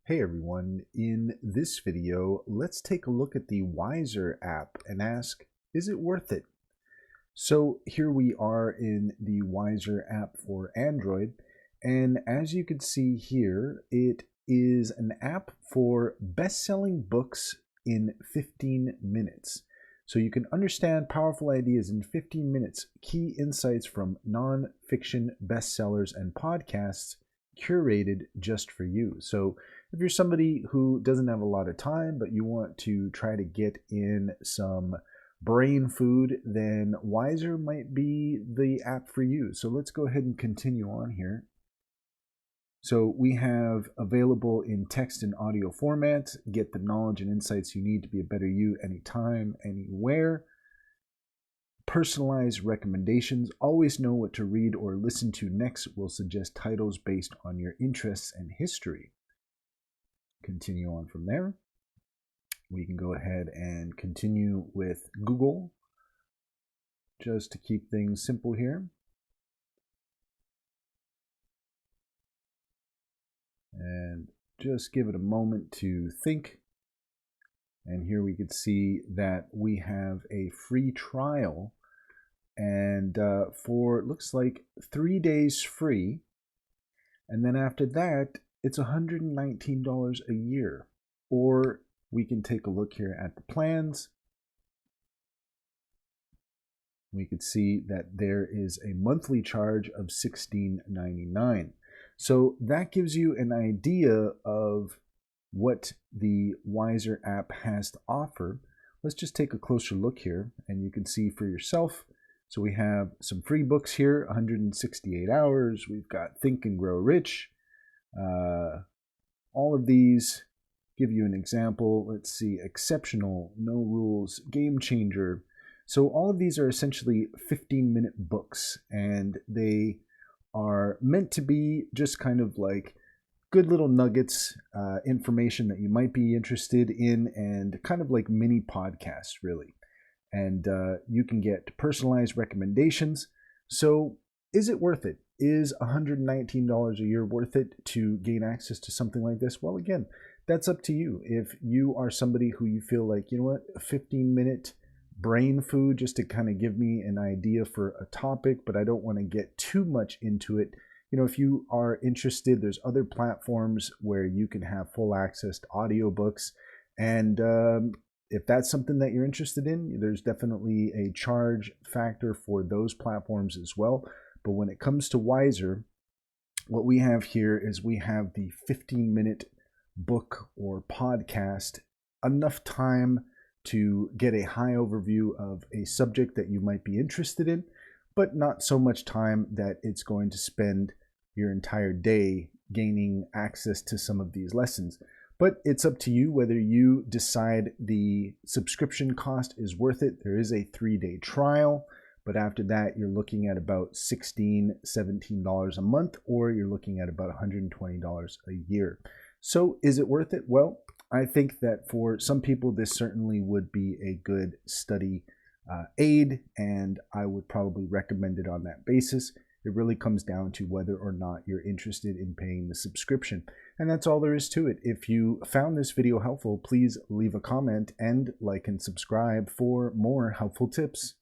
Hey everyone, in this video, let's take a look at the Wiser app and ask, is it worth it? So here we are in the Wiser app for Android, and as you can see here, it is an app for best-selling books in 15 minutes. So you can understand powerful ideas in 15 minutes, key insights from non-fiction bestsellers and podcasts curated just for you. So if you're somebody who doesn't have a lot of time, but you want to try to get in some brain food, then Wiser might be the app for you. So let's go ahead and continue on here. So we have available in text and audio format. Get the knowledge and insights you need to be a better you anytime, anywhere. Personalized recommendations. Always know what to read or listen to next. Will suggest titles based on your interests and history. Continue on from there. We can go ahead and continue with Google just to keep things simple here. And just give it a moment to think. And here we can see that we have a free trial, and for looks like 3 days free. And then after that, it's $119 a year. Or we can take a look here at the plans. We could see that there is a monthly charge of $16.99. So that gives you an idea of what the Wiser app has to offer. Let's just take a closer look here, and you can see for yourself. So we have some free books here, 168 hours. We've got Think and Grow Rich. All of these give you an example. Let's see, Exceptional, No Rules, Game Changer. So all of these are essentially 15-minute books, and they are meant to be just kind of like good little nuggets, information that you might be interested in, and kind of like mini podcasts, really. And you can get personalized recommendations. So is it worth it? Is $119 a year worth it to gain access to something like this? Well, again, that's up to you. If you are somebody who you feel like, you know what, a 15-minute brain food just to kind of give me an idea for a topic, but I don't want to get too much into it. You know, if you are interested, there's other platforms where you can have full access to audiobooks. And if that's something that you're interested in, there's definitely a charge factor for those platforms as well. But when it comes to Wiser, what we have here is we have the 15-minute book or podcast, enough time to get a high overview of a subject that you might be interested in, but not so much time that it's going to spend your entire day gaining access to some of these lessons. But it's up to you whether you decide the subscription cost is worth it. There is a 3-day trial, but after that, you're looking at about $16, $17 a month, or you're looking at about $120 a year. So is it worth it? Well, I think that for some people, this certainly would be a good study aid, and I would probably recommend it on that basis. It really comes down to whether or not you're interested in paying the subscription. And that's all there is to it. If you found this video helpful, please leave a comment and like and subscribe for more helpful tips.